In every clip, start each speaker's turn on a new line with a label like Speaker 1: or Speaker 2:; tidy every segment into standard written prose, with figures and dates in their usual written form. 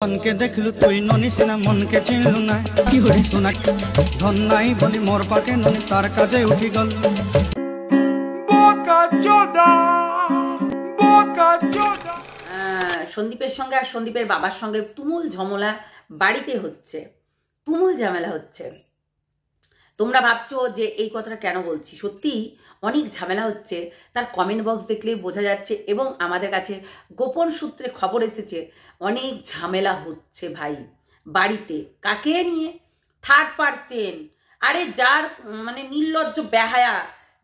Speaker 1: মনকে দেখলু তুই ননিস না মনকে চিনলু না কি হরি শোনা ধন নাই বলি মোর পাকে ননি তার কাজে উঠি গল
Speaker 2: সন্দীপের সঙ্গে আর সন্দীপের বাবার সঙ্গে তুমুল ঝামেলা বাড়িতে হচ্ছে, তুমুল ঝামেলা হচ্ছে। তোমরা ভাবছো যে এই কথাটা কেন বলছি, সত্যি অনেক ঝামেলা হচ্ছে। তার কমেন্ট বক্স দেখলে বোঝা যাচ্ছে এবং আমাদের কাছে গোপন সূত্রে খবর এসেছে অনেক ঝামেলা হচ্ছে ভাই বাড়িতে। কাকে নিয়ে? Third person. আরে যার মানে নির্লজ্জ বেহায়া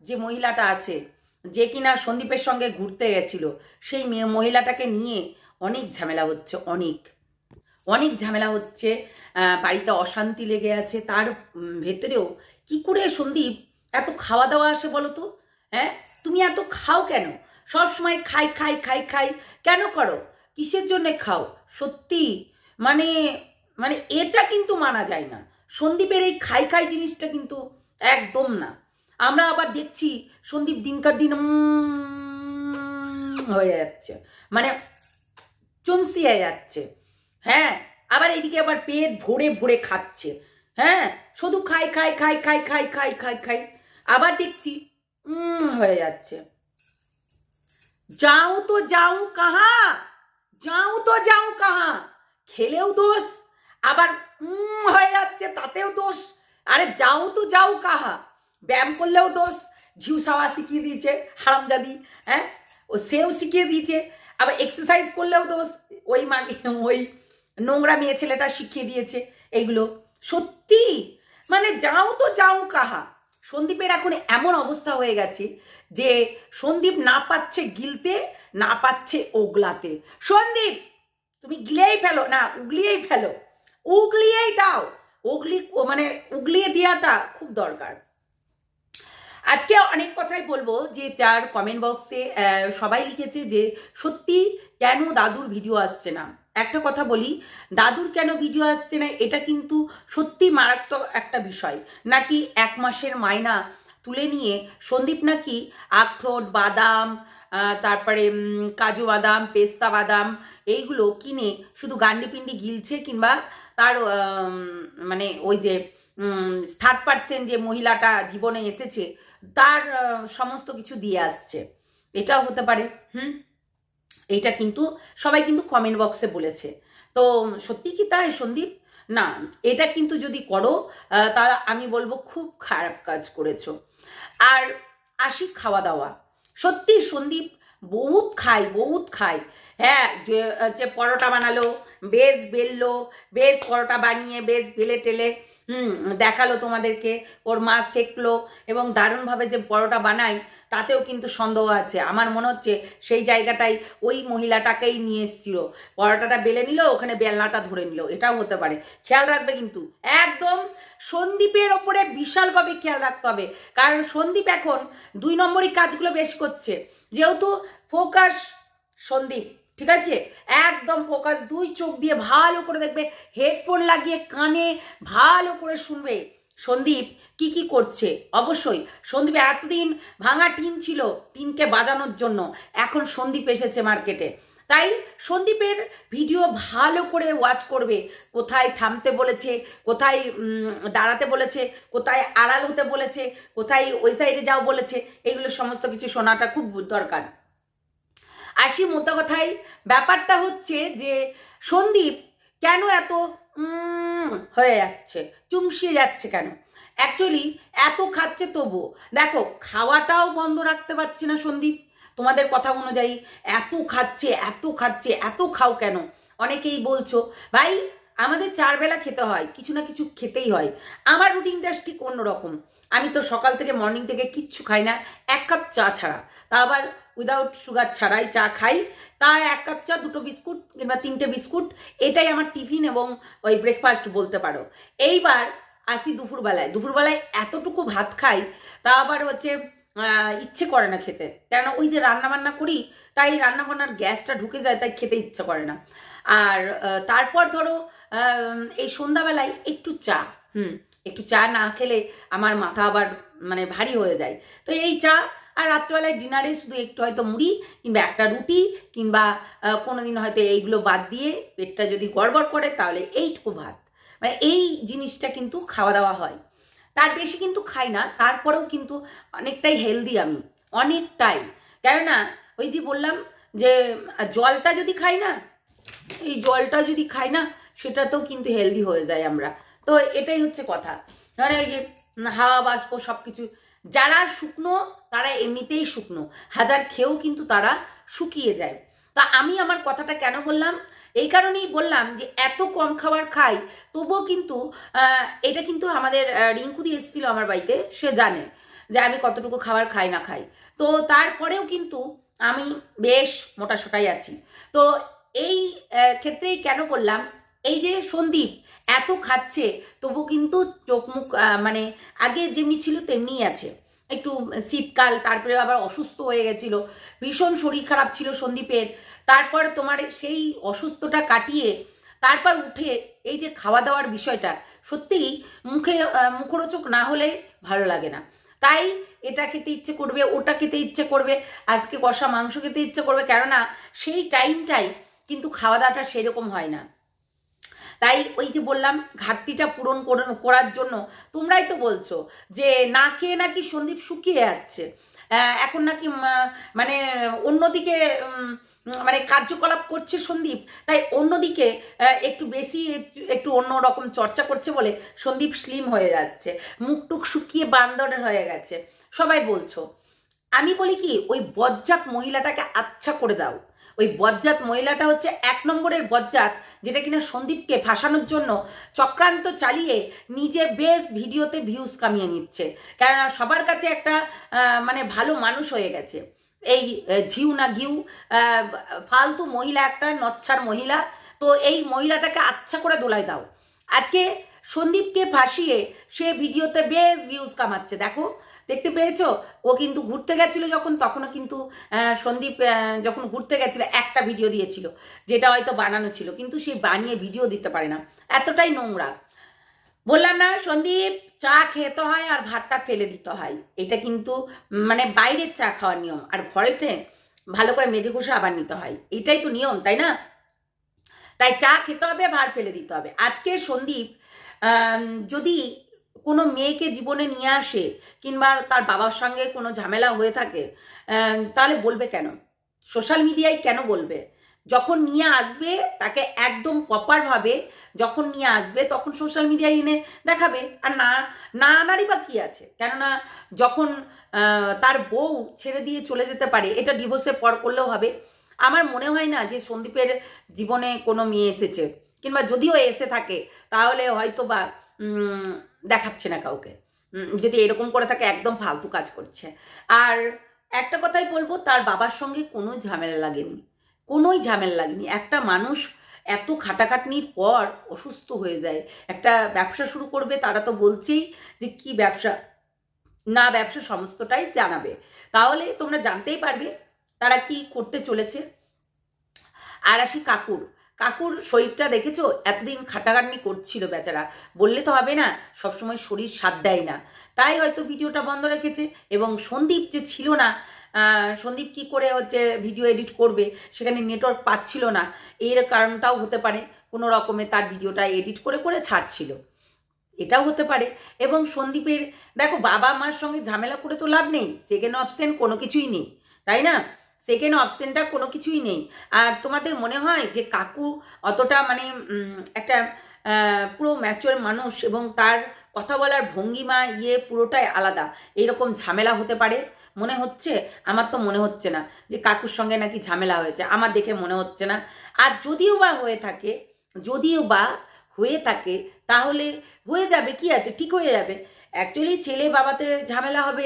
Speaker 2: যে মহিলাটা আছে, যে কিনা সন্দীপের সঙ্গে ঘুরতে গেছিল, সেই মহিলাটাকে নিয়ে অনেক ঝামেলা হচ্ছে, অনেক ঝামেলা হচ্ছে। বাড়িতে অশান্তি লেগে আছে। তার ভেতরেও কি করে সন্দীপ এত খাওয়া দাওয়া আসে বলো তো? হ্যাঁ, তুমি এত খাও কেন? সব সময় খাই খাই খাই খাই কেন করো? কিসের জন্য খাও? সত্যি মানে মানে এটা কিন্তু মানা যায় না। সন্দীপের এই খাই খাই জিনিসটা কিন্তু একদম না। আমরা আবার দেখছি সন্দীপ দিনকার দিন হয়ে যাচ্ছে, মানে চমসিয়ে যাচ্ছে। হ্যাঁ, আবার এইদিকে আবার পেট ভরে ভরে খাচ্ছে। হ্যাঁ, শুধু খাই খাই খাই খাই খাই খাই খাই খাই আবার দেখছি হয়ে যাচ্ছে। যাও তো যাও কাহা, যাও তো যাও কাহা। খেলেও দোষ, আবার হয়ে যাচ্ছে তাতেও দোষ। আরে যাও তো যাও কাহা। ব্যায়াম করলেও দোষ, ঝিউ সাওয়া শিখিয়ে দিয়েছে হারামজাদি। হ্যাঁ, ও সেও শিখিয়ে দিয়েছে। আবার এক্সারসাইজ করলেও দোষ, ওই মাকে ওই নোংরা মেয়ে ছেলেটা শিখিয়ে দিয়েছে এইগুলো। সত্যি মানে যাও তো যাও কাহা। সন্দীপের এখন এমন অবস্থা হয়ে গেছে যে সন্দীপ না পাচ্ছে গিলতে, না পাচ্ছে ওগলাতে। সন্দীপ তুমি গিলেই ফেলো না, উগলিয়েই ফেলো, উগলিয়েই দাও। মানে উগলিয়ে দেওয়াটা খুব দরকার। আজকে অনেক কথাই বলবো যে যার কমেন্ট বক্সে সবাই লিখেছে যে সত্যি কেন দাদুর ভিডিও আসছে না। একটা কথা বলি, দাদুর কেন ভিডিও আসছে না এটা কিন্তু সত্যি মারাত্মক একটা বিষয়। নাকি 1 মাসের মাইনা তুলে নিয়ে সন্দীপ নাকি আখরোট, বাদাম, তারপরে কাজু বাদাম, পেস্তা বাদাম এইগুলো কিনে শুধু গান্ডি পিন্ডি গিলছে, কিংবা তার মানে ওই যে থার্ড পার্সন যে মহিলাটা জীবনে এসেছে তার সমস্ত কিছু দিয়ে আসছে। এটাও হতে পারে। এইটা কিন্তু সবাই কিন্তু কমেন্ট বক্সে বলেছে। তো সত্যি কি তাই সন্দীপ? না, এটা কিন্তু যদি করো তারা আমি বলবো খুব খারাপ কাজ করেছো। আর আসি খাওয়া দাওয়া, সত্যি সন্দীপ বহুত খায়। হ্যাঁ, যে পরোটা বানালো, বেশ বেললো, বেশ পরোটা বানিয়ে বেশ বেলে টেলে দেখালো তোমাদেরকে, ওর মা সেকলো এবং দারুণভাবে যে পরোটা বানায় তাতেও কিন্তু সন্দেহ আছে। আমার মনে হচ্ছে সেই জায়গাটাই ওই মহিলাটাকেই নিয়ে এসেছিল। পরোটাটা বেলে নিল, ওখানে বেলনাটা ধরে নিল, এটাও হতে পারে। খেয়াল রাখবে কিন্তু, একদম সন্দীপের ওপরে বিশালভাবে খেয়াল রাখতে হবে। কারণ সন্দীপ এখন 2 নম্বরই কাজগুলো বেশ করছে, যেহেতু ফোকাস সন্দীপ, ঠিক আছে? একদম ফোকাস, 2 চোখ দিয়ে ভালো করে দেখবে, হেডফোন লাগিয়ে কানে ভালো করে শুনবে সন্দীপ কি কি করছে। অবশ্যই সন্দীপ এতদিন ভাঙা টিন ছিল, টিনকে বাজানোর জন্য, এখন সন্দীপ এসেছে মার্কেটে। তাই সন্দীপের ভিডিও ভালো করে ওয়াচ করবে। কোথায় থামতে বলেছে, কোথায় দাঁড়াতে বলেছে, কোথায় আড়াল হতে বলেছে, কোথায় ওই সাইডে যাও বলেছে, এগুলো সমস্ত কিছু শোনাটা খুব দরকার। আসি মোদ্দা কথায়, ব্যাপারটা হচ্ছে যে সন্দীপ কেন এত হয়ে যাচ্ছে, চুমসিয়ে যাচ্ছে কেন? অ্যাকচুয়ালি এত খাচ্ছে তবুও দেখো খাওয়াটাও বন্ধ রাখতে পারছে না সন্দীপ। তোমাদের কথা অনুযায়ী এত খাচ্ছে, এত খাও কেন? অনেকেই বলছো ভাই আমাদের 4 বেলা খেতে হয়, কিছু না কিছু খেতেই হয়। আমার রুটিনটা ঠিক অন্যরকম। আমি তো সকাল থেকে মর্নিং থেকে কিচ্ছু খাই না, 1 কাপ চা ছাড়া, তা আবার উইদাউট সুগার ছাড়াই চা খাই। তা 1 কাপ চা, 2টো বিস্কুট কিংবা 3টে বিস্কুট, এটাই আমার টিফিন এবং ওই ব্রেকফাস্ট বলতে পারো। এইবার আসি দুপুরবেলায় এতটুকু ভাত খাই, তা আবার হচ্ছে ইচ্ছে করে না খেতে। কেন? ওই যে রান্নাবান্না করি, তাই রান্নাবান্নার গ্যাসটা ঢুকে যায়, তাই খেতে ইচ্ছে করে না। আর তারপর ধরো এই সন্ধ্যাবেলায় একটু চা, একটু চা না খেলে আমার মাথা আবার মানে ভারী হয়ে যায়। তো এই চা আর রাত্রেবেলায় ডিনারে শুধু একটু হয়তো মুড়ি কিংবা একটা রুটি কিংবা কোনোদিন হয়তো এইগুলো বাদ দিয়ে পেটটা যদি গড়বড় করে তাহলে এইটুকু ভাত, মানে এই জিনিসটা কিন্তু খাওয়া দাওয়া হয়। তার বেশি কিন্তু খাই না, তারপরেও কিন্তু অনেকটাই হেলদি আমি, অনেকটাই। কেননা ওই যে বললাম যে জলটা যদি খাই না, এই জলটা যদি খাই না সেটাতেও কিন্তু হেলদি হয়ে যায় আমরা। তো এটাই হচ্ছে কথা, মানে এই যে হাওয়া বাষ্প সব কিছু, যারা শুকনো তারা এমনিতেই শুকনো, হাজার খেয়েও কিন্তু তারা শুকিয়ে যায়। তা আমি আমার কথাটা কেন বললাম, এই কারণেই বললাম যে এত কম খাবার খাই তবুও কিন্তু এটা কিন্তু আমাদের রিঙ্কুদি এসেছিল আমার বাড়িতে, সে জানে যে আমি কতটুকু খাবার খাই না খাই। তো তারপরেও কিন্তু আমি বেশ মোটাসোটাই আছি। তো এই ক্ষেত্রেই কেন বললাম, এই যে সন্দীপ এত খাচ্ছে তবু কিন্তু চোখ মুখ মানে আগে যেমনি ছিল তেমনিই আছে। একটু শীতকাল, তারপরে আবার অসুস্থ হয়ে গেছিল, ভীষণ শরীর খারাপ ছিল সন্দীপের। তারপর তোমার সেই অসুস্থটা কাটিয়ে তারপর উঠে এই যে খাওয়া দাওয়ার বিষয়টা, সত্যিই মুখরোচক না হলে ভালো লাগে না। তাই এটা খেতে ইচ্ছে করবে, ওটা খেতে ইচ্ছে করবে, আজকে কষা মাংস খেতে ইচ্ছে করবে, কেননা সেই টাইমটাই কিন্তু খাওয়া দাওয়াটা সেরকম হয় না। তাই ওই যে বললাম ঘাটতিটা পূরণ করার জন্য তোমরাই তো বলছো যে না খেয়ে নাকি সন্দীপ শুকিয়ে যাচ্ছে, এখন নাকি মানে অন্যদিকে মানে কার্যকলাপ করছে সন্দীপ, তাই অন্যদিকে একটু বেশি একটু অন্য রকম চর্চা করছে বলে সন্দীপ স্লিম হয়ে যাচ্ছে, মুখটুক শুকিয়ে বান্দরের হয়ে গেছে, সবাই বলছো। আমি বলি কি, ওই বজ্জাত মহিলাটাকে আচ্ছা করে দাও। ওই বজ্জাত মহিলাটা হচ্ছে 1 নম্বরের বজ্জাত, যেটা কিনা সন্দীপকে ফাঁসানোর জন্য চক্রান্ত চালিয়ে নিজে বেশ ভিডিওতে ভিউজ কামিয়ে নিচ্ছে। কেননা সবার কাছে একটা মানে ভালো মানুষ হয়ে গেছে এই ঝিউ না ঘিউ ফালতু মহিলা, একটা নচ্ছার মহিলা। তো এই মহিলাটাকে আচ্ছা করে দোলাই দাও। আজকে সন্দীপকে ফাঁসিয়ে সে ভিডিওতে বেশ ভিউজ কামাচ্ছে, দেখো দেখতে পেয়েছো? ও কিন্তু ঘুরতে গেছিল যখন, তখনও কিন্তু সন্দীপ যখন ঘুরতে গেছিল একটা ভিডিও দিয়েছিল, যেটা হয়তো বানানো ছিল, কিন্তু সে বানিয়ে ভিডিও দিতে পারে না, এতটাই নোংরা। বললাম না, সন্দীপ চা খেতে হয় আর ভাতটা ফেলে দিতে হয়, এটা কিন্তু মানে বাইরের চা খাওয়ার নিয়ম, আর ঘরেতে ভালো করে মেজে ঘষে আবার নিতে হয়, এটাই তো নিয়ম, তাই না? তাই চা খেতে হবে, ভাত ফেলে দিতে হবে। আজকে সন্দীপ যদি কোনো মেয়েকে জীবনে নিয়ে আসে কিংবা তার বাবার সঙ্গে কোনো ঝামেলা হয়ে থাকে, তাহলে বলবে কেন? সোশ্যাল মিডিয়ায় কেন বলবে? যখন নিয়ে আসবে তাকে একদম প্রপারভাবে যখন নিয়ে আসবে তখন সোশ্যাল মিডিয়ায় এনে দেখাবে। আর না না আনারই বা কী আছে? কেননা যখন তার বউ ছেড়ে দিয়ে চলে যেতে পারে, এটা ডিভোর্সের পর করলেও হবে। আমার মনে হয় না যে সন্দীপের জীবনে কোনো মেয়ে এসেছে, কিংবা যদিও এসে থাকে তাহলে হয়তো বা দেখাচ্ছে না কাউকে। যদি এরকম করে থাকে একদম ফালতু কাজ করছে। আর একটা কথাই বলবো, তার বাবার সঙ্গে কোনো ঝামেলা লাগেনি, কোনোই ঝামেলা লাগেনি। একটা মানুষ এত খাটাখাটনির পর অসুস্থ হয়ে যায়, একটা ব্যবসা শুরু করবে, তারা তো বলছেই যে কি ব্যবসা না, ব্যবসা সমস্তটাই জানাবে, তাহলে তোমরা জানতেই পারবে তারা কি করতে চলেছে। আর আসি কাকুর শরীরটা দেখেছো? এতদিন খাটাখাটনি করছিল বেচারা, বললে তো হবে না, সবসময় শরীর সাথ দেয় না, তাই হয়তো ভিডিওটা বন্ধ রেখেছে। এবং সন্দীপ যে ছিল না, সন্দীপ কি করে হচ্ছে ভিডিও এডিট করবে, সেখানে নেটওয়ার্ক পাচ্ছিল না, এর কারণটাও হতে পারে, কোনো রকমে তার ভিডিওটা এডিট করে করে ছাড়ছিল, এটাও হতে পারে। এবং সন্দীপের দেখো বাবা মার সঙ্গে ঝামেলা করে তো লাভ নেই, সেকেন্ড অপশন কোনো কিছুই নেই, তাই না? সেকেন্ড অপশনটা কোনো কিছুই নেই। আর তোমাদের মনে হয় যে কাকু অতটা মানে একটা পুরো ম্যাচিওর মানুষ এবং তার কথা বলার ভঙ্গিমা পুরোটাই আলাদা, এইরকম ঝামেলা হতে পারে মনে হচ্ছে? আমার তো মনে হচ্ছে না যে কাকুর সঙ্গে নাকি ঝামেলা হয়েছে, আমার দেখে মনে হচ্ছে না। আর যদিও বা হয়ে থাকে তাহলে হয়ে যাবে, কি আছে, ঠিক হয়ে যাবে। অ্যাকচুয়ালি ছেলে বাবাতে ঝামেলা হবে,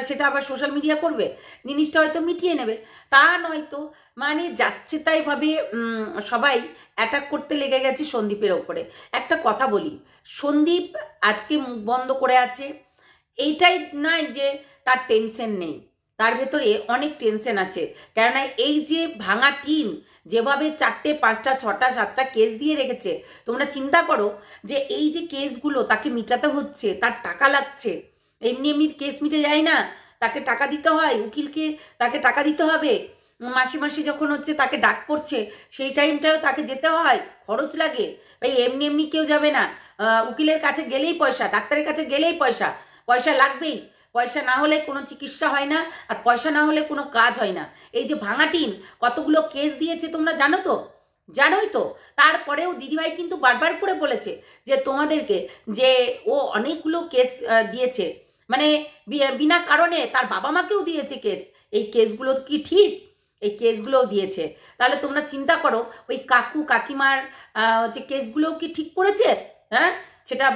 Speaker 2: সেটা আবার সোশ্যাল মিডিয়া করবে, জিনিসটা হয়তো মিটিয়ে নেবে, তা নয়তো মানে যাচ্ছে তাই ভাবে সবাই অ্যাটাক করতে লেগে গেছে সন্দীপের ওপরে। একটা কথা বলি, সন্দীপ আজকে মুখ বন্ধ করে আছে, এইটাই নাই যে তার টেনশন নেই, তার ভেতরে অনেক টেনশন আছে। কেননা এই যে ভাঙা টিন যেভাবে 4টে 5টা 6টা 7টা কেস দিয়ে রেখেছে, তোমরা চিন্তা করো যে এই যে কেসগুলো তাকে মিটাতে হচ্ছে, তার টাকা লাগছে, এমনি এমনি কেস মিটে যায় না, তাকে টাকা দিতে হয়, উকিলকে তাকে টাকা দিতে হবে, মাসে মাসে যখন হচ্ছে তাকে ডাক পড়ছে সেই টাইমটাও তাকে যেতে হয়, খরচ লাগে। ভাই এমনি এমনি কেউ যাবে না। উকিলের কাছে গেলেই পয়সা, ডাক্তারের কাছে গেলেই পয়সা, পয়সা লাগবেই। পয়সা না হলে কোনো চিকিৎসা হয় না, আর পয়সা না হলে কোনো কাজ হয় না। এই যে ভাঙাটিন কতগুলো কেস দিয়েছে তোমরা জানো তো, জানোই তো। তারপরেও দিদিভাই কিন্তু বারবার করে বলেছে যে তোমাদেরকে, যে ও অনেকগুলো কেস দিয়েছে, মানে বিনা কারণে তার বাবা মাকেও দিয়েছে কেস। এই কেসগুলো কি ঠিক? এই কেসগুলোও দিয়েছে। তাহলে তোমরা চিন্তা করো ওই কাকু কাকিমার যে কেসগুলো কি ঠিক করেছে? হ্যাঁ, সেটা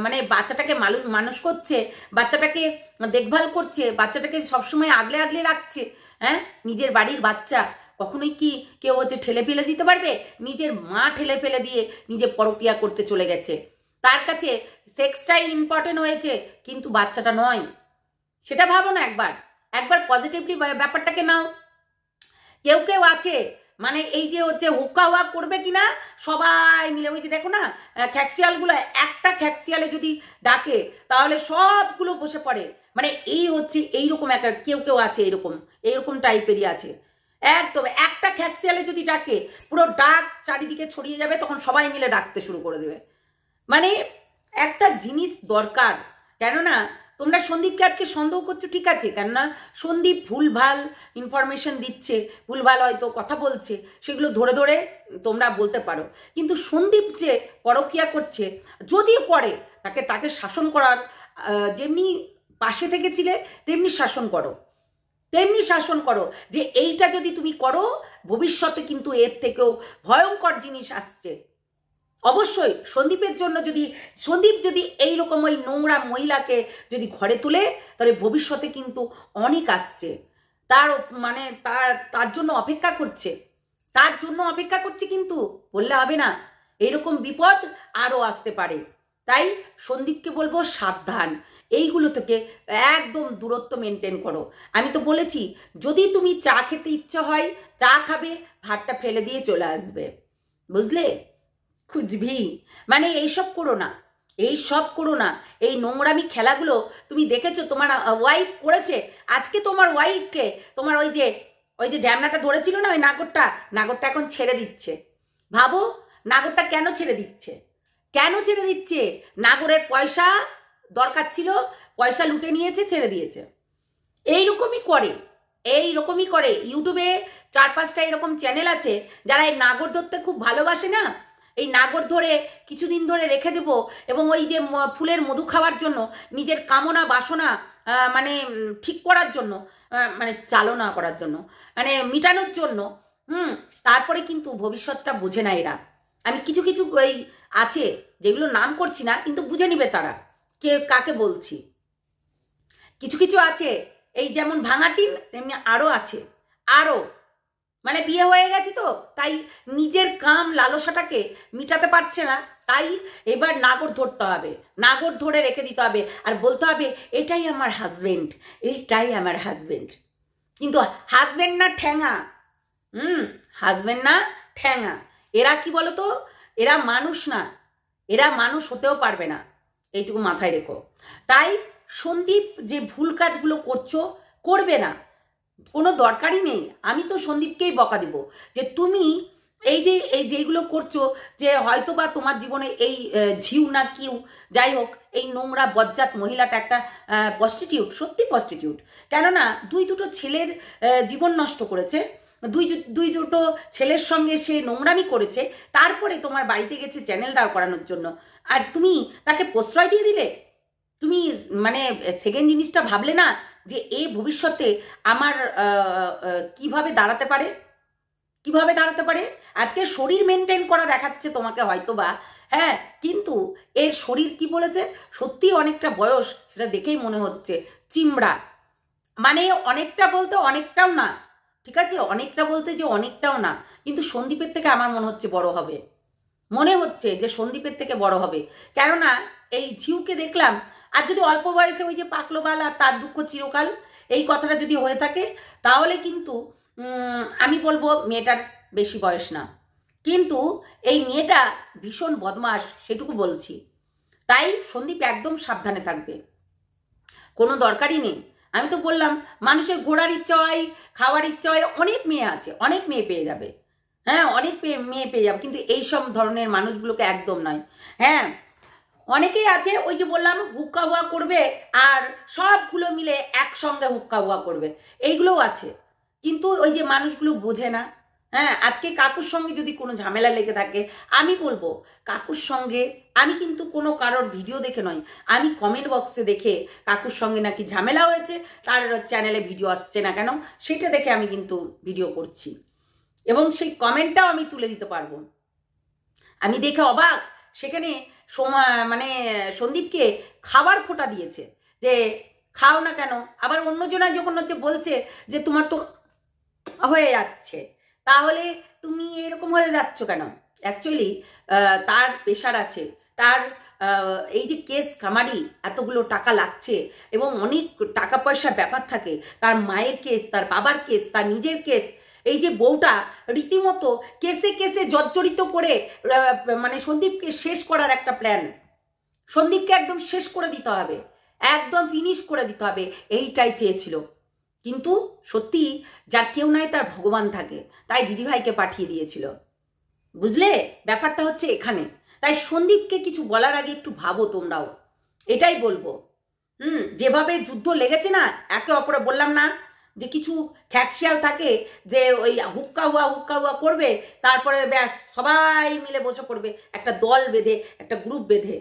Speaker 2: মানে বাচ্চাটাকে মানুষ করছে, বাচ্চাটাকে দেখভাল করছে, বাচ্চাটাকে সবসময় আগলে আগলে রাখছে। হ্যাঁ, নিজের বাড়ির বাচ্চা কখনোই কি কেউ হচ্ছে ঠেলে ফেলে দিতে পারবে? নিজের মা ঠেলে ফেলে দিয়ে নিজে পরকিয়া করতে চলে গেছে। তার কাছে সেক্সটাই ইম্পর্টেন্ট হয়েছে, কিন্তু বাচ্চাটা নয়। সেটা ভাবো না একবার, একবার পজিটিভলি ব্যাপারটাকে নাও। কেউ কেউ আছে মানে এই যে হচ্ছে হুক্কা হুয়া করবে কিনা সবাই মিলে, ওই যে দেখো না খ্যাক্সিয়ালগুলো, একটা খ্যাক্সিয়ালে যদি ডাকে তাহলে সবগুলো বসে পড়ে। মানে এই হচ্ছে এইরকম একটা কেউ কেউ আছে, এইরকম টাইপেরই আছে। একদম একটা খ্যাক্সিয়ালে যদি ডাকে পুরো ডাক চারিদিকে ছড়িয়ে যাবে, তখন সবাই মিলে ডাকতে শুরু করে দেবে। মানে একটা জিনিস দরকার, কেননা তোমরা সন্দীপকে আজকে সন্দেহ করছো, ঠিক আছে, কেননা সন্দীপ ভুলভাল ইনফরমেশন দিচ্ছে, ভুলভাল হয়তো কথা বলছে, সেগুলো ধরে ধরে তোমরা বলতে পারো। কিন্তু সন্দীপ যে পরকিয়া করছে, যদিও করে, তাকে শাসন করার, যেমনি পাশে থেকেছিলে তেমনি শাসন করো, তেমনি শাসন করো। যে এইটা যদি তুমি করো ভবিষ্যতে কিন্তু এর থেকেও ভয়ঙ্কর জিনিস আসছে। অবশ্যই সন্দীপের জন্য, সন্দীপ যদি এইরকম ওই নোংরা মহিলাকে যদি ঘরে তুলে, তাহলে ভবিষ্যতে কিন্তু অনেক আসছে। তার মানে তার জন্য অপেক্ষা করছে, তার জন্য অপেক্ষা করছে, কিন্তু বললে হবে না, এইরকম বিপদ আরও আসতে পারে। তাই সন্দীপকে বলবো সাবধান, এইগুলো থেকে একদম দূরত্ব মেনটেন করো। আমি তো বলেছি, যদি তুমি চা খেতে ইচ্ছা হয় চা খাবে, ভাতটা ফেলে দিয়ে চলে আসবে, বুঝলে? খুঁজবি মানে এইসব করো না, এইসব করো না। এই নোংরামি খেলাগুলো তুমি দেখেছো তোমার ওয়াইফ করেছে। আজকে তোমার ওয়াইফকে তোমার ওই যে ড্যামনাটা ধরেছিল না, ওই নাগরটা এখন ছেড়ে দিচ্ছে। ভাবো নাগরটা কেন ছেড়ে দিচ্ছে, কেন ছেড়ে দিচ্ছে? নাগরের পয়সা দরকার ছিল, পয়সা লুটে নিয়েছে, ছেড়ে দিয়েছে। এইরকমই করে ইউটিউবে 4-5টা এরকম চ্যানেল আছে যারা এই নাগর ধরতে খুব ভালোবাসে না। এই নাগর ধরে কিছুদিন ধরে রেখে দেব, এবং ওই যে ফুলের মধু খাওয়ার জন্য, নিজের কামনা বাসনা মানে ঠিক করার জন্য, মানে চালনা করার জন্য, মানে মিটানোর জন্য, তারপরে কিন্তু ভবিষ্যৎটা বোঝে না এরা। আমি কিছু ওই আছে যেগুলো নাম করছি না, কিন্তু বুঝে নিবে তারা কে কাকে বলছি। কিছু আছে, এই যেমন ভাঙাটিন তেমনি আরো আছে, আরো মানে বিয়ে হয়ে গেছে তো তাই নিজের কাম লালসাটাকে মিটাতে পারছে না, তাই এবার নাগর ধরতে হবে, নাগর ধরে রেখে দিতে হবে, আর বলতে হবে এটাই আমার হাজবেন্ড, এইটাই আমার হাজবেন্ড। কিন্তু হাজবেন্ড না ঠ্যাঙা, হাজবেন্ড না ঠ্যাঙা। এরা কি বলতো, এরা মানুষ না, এরা মানুষ হতেও পারবে না, এইটুকু মাথায় রেখো। তাই সন্দীপ যে ভুল কাজগুলো করবে না, কোনো দরকারই নেই। আমি তো সন্দীপকেই বকা দিব যে তুমি এই যেগুলো করছো, যে হয়তো বা তোমার জীবনে এই ঝিউ না কিউ যাই হোক, এই নোংরা বজ্জাত মহিলাটা একটা প্রস্টিটিউট, সত্যি প্রস্টিটিউট। কেননা দুটো ছেলের জীবন নষ্ট করেছে, দুটো ছেলের সঙ্গে সে নোংরামি করেছে, তারপরে তোমার বাড়িতে গেছে চ্যানেল দাঁড় করানোর জন্য, আর তুমি তাকে প্রশ্রয় দিয়ে দিলে। তুমি মানে সেকেন্ড জিনিসটা ভাবলে না যে এ ভবিষ্যতে আমার কিভাবে দাঁড়াতে পারে। আজকে শরীর মেনটেন করা দেখাচ্ছে তোমাকে হয়তো বা, হ্যাঁ, কিন্তু এর শরীর কি বলেছে, সত্যি অনেকটা বয়স, সেটা দেখেই মনে হচ্ছে চিমড়া। মানে অনেকটা বলতে অনেকটাও না, ঠিক আছে, অনেকটা বলতে যে অনেকটাও না, কিন্তু সন্দীপের থেকে আমার মনে হচ্ছে বড় হবে, মনে হচ্ছে যে সন্দীপের থেকে বড় হবে। কেননা এই ঝিউকে দেখলাম, আর যদি অল্প বয়সে ওই যে পাকলো বাল আর তার দুঃখ চিরকাল, এই কথাটা যদি হয়ে থাকে, তাহলে কিন্তু আমি বলবো মেয়েটার বেশি বয়স না, কিন্তু এই মেয়েটা ভীষণ বদমাশ, সেটুকু বলছি। তাই সন্দীপ একদম সাবধানে থাকবে, কোনো দরকারই নেই। আমি তো বললাম মানুষের ঘোরার ইচ্ছা হয়, খাওয়ার ইচ্ছা হয়, অনেক মেয়ে আছে, অনেক মেয়ে পেয়ে যাবে। হ্যাঁ, অনেক মেয়ে পেয়ে যাবে, কিন্তু এইসব ধরনের মানুষগুলোকে একদম নয়। হ্যাঁ, অনেকেই আছে ওই যে বললাম হুক্কা হুয়া করবে আর সবগুলো মিলে একসঙ্গে হুক্কা হুয়া করবে, এইগুলোও আছে। কিন্তু ওই যে মানুষগুলো বোঝে না। হ্যাঁ, আজকে কাকুর সঙ্গে যদি কোনো ঝামেলা লেগে থাকে, আমি বলবো কাকুর সঙ্গে, আমি কিন্তু কোনো কারোর ভিডিও দেখে নয়, আমি কমেন্ট বক্সে দেখে কাকুর সঙ্গে নাকি ঝামেলা হয়েছে, তার চ্যানেলে ভিডিও আসছে না কেন সেটা দেখে আমি কিন্তু ভিডিও করছি, এবং সেই কমেন্টটাও আমি তুলে দিতে পারবো। আমি দেখে অবাক, সেখানে মানে সন্দীপকে খাবার খোটা দিয়েছে যে খাও না কেন, আবার অন্যজনায় যখন হচ্ছে বলছে যে তোমার তো হয়ে যাচ্ছে, তাহলে তুমি এরকম হয়ে যাচ্ছ কেন? অ্যাকচুয়ালি তার প্রেশার আছে, তার এই যে কেস কামারি এতগুলো টাকা লাগছে এবং অনেক টাকা পয়সার ব্যাপার থাকে, তার মায়ের কেস, তার বাবার কেস, তার নিজের কেস, এই যে বউটা রীতিমতো কেসে কেসে জর্জরিত করে মানে সন্দীপকে শেষ করার একটা প্ল্যান, সন্দীপকে একদম শেষ করে দিতে হবে, একদম ফিনিশ করে দিতে হবে, এইটাই চেয়েছিল। কিন্তু সত্যি যার কেউ নাই তার ভগবান থাকে, তাই দিদিভাইকে পাঠিয়ে দিয়েছিল। বুঝলে, ব্যাপারটা হচ্ছে এখানে। তাই সন্দীপকে কিছু বলার আগে একটু ভাবো তোমরাও, এটাই বলবো। যেভাবে যুদ্ধ লেগেছে না একে অপরে, বললাম না যে কিছু খ্যাকশিয়াল থাকে যে ওই হুক্কা হুয়া করবে, তারপরে ব্যাস সবাই মিলে বসে পড়বে একটা দল বেঁধে, একটা গ্রুপ বেঁধে।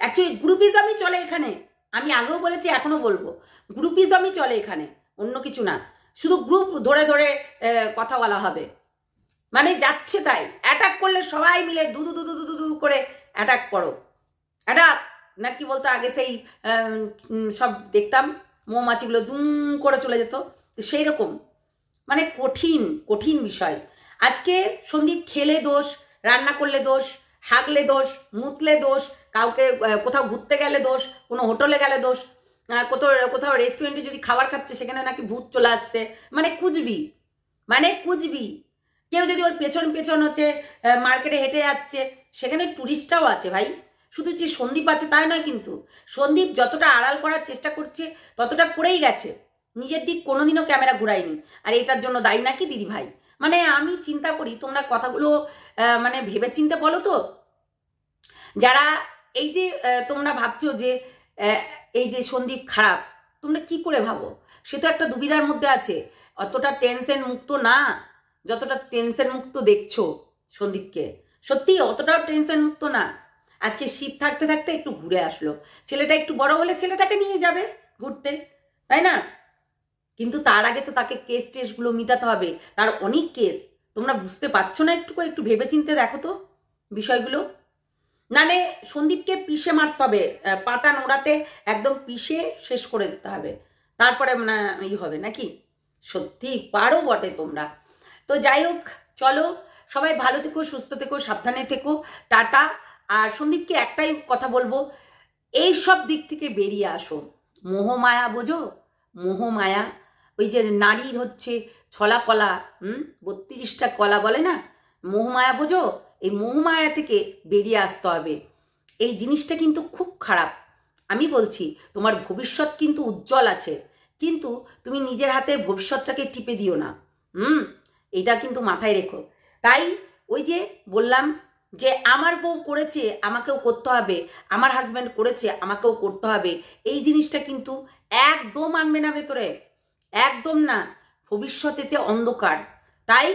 Speaker 2: অ্যাকচুয়ালি গ্রুপিজমই চলে এখানে, আমি আগেও বলেছি এখনো বলবো, গ্রুপিজমই চলে এখানে, অন্য কিছু না। শুধু গ্রুপ ধরে ধরে কথা বলা হবে, মানে যাচ্ছে তাই অ্যাটাক করলে সবাই মিলে দু দু দু দু দু দু করে অ্যাটাক করো, অ্যাটাক না কি বলতো আগে সেই সব দেখতাম মৌমাছিগুলো দুম করে চলে যেত, সেই রকম মানে কঠিন কঠিন বিষয়। আজকে সন্দীপ খেলে দোষ, রান্না করলে দোষ, হাগলে দোষ, মুতলে দোষ, কাউকে কোথাও ঘুরতে গেলে দোষ, কোনো হোটেলে গেলে দোষ, কোথাও কোথাও রেস্টুরেন্টে যদি খাবার খাচ্ছে সেখানে নাকি ভূত চলে আসছে, মানে কুচবি, মানে কুচবি। কেউ যদি ওর পেছন পেছন হচ্ছে মার্কেটে হেঁটে যাচ্ছে, সেখানে টুরিস্টটাও আছে ভাই, শুধু যে সন্দীপ আছে তাই নয়, কিন্তু সন্দীপ যতটা আড়াল করার চেষ্টা করছে ততটা করেই গেছে, নিজের দিক কোনোদিনও ক্যামেরা ঘুরায়নি। আর এটার জন্য দায়ী নাকি দিদি ভাই? মানে আমি চিন্তা করি, তোমরা কথাগুলো মানে ভেবে চিন্তে বলো তো, যারা এই যে তোমরা ভাবছো যে এই যে সন্দীপ খারাপ, তোমরা কি করে ভাবো? সে তো একটা দুবিধার মধ্যে আছে, অতটা টেনশন মুক্ত না যতটা টেনশন মুক্ত দেখছো সন্দীপকে, সত্যি অতটাও টেনশন মুক্ত না। আজকে শীত থাকতে থাকতে একটু ঘুরে আসলো, ছেলেটা একটু বড় হলে ছেলেটাকে নিয়ে যাবে ঘুরতে, তাই না? কিন্তু তার আগে তো তাকে কেস টেসগুলো মিটাতে হবে, তার অনেক কেস, তোমরা বুঝতে পারছো না? একটু ভেবে চিনতে দেখো তো বিষয়গুলো। মানে সন্দীপকে পিষে মারতে হবে, পাটা নোড়াতে একদম পিষে শেষ করে দিতে হবে, তারপরে মানে ই হবে নাকি? সত্যি পারো বটে তোমরা। তো যাই হোক, চলো সবাই ভালো থেকো, সুস্থ থেকো, সাবধানে থেকো, টাটা। আর সন্দীপকে একটাই কথা বলবো, এই সব দিক থেকে বেরিয়ে আসো। মোহমায়া বোঝো, মোহমায়া, ওই যে নারীর হচ্ছে ছলা কলা, 32টা কলা বলে না, মোহমায়া বোঝো, এই মোহমায়া থেকে বেরিয়ে আসতে হবে। এই জিনিসটা কিন্তু খুব খারাপ। আমি বলছি তোমার ভবিষ্যৎ কিন্তু উজ্জ্বল আছে, কিন্তু তুমি নিজের হাতে ভবিষ্যৎটাকে টিপে দিও না। এটা কিন্তু মাথায় রেখো। তাই ওই যে বললাম যে আমার বউ করেছে আমাকেও করতে হবে, আমার হাজব্যান্ড করেছে আমাকেও করতে হবে, এই জিনিসটা কিন্তু একদম আনবে না ভেতরে, একদম না। ভবিষ্যতেতে অন্ধকার, তাই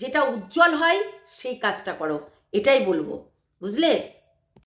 Speaker 2: যেটা উজ্জ্বল হয় সেই কাজটা করো, এটাই বলবো, বুঝলে?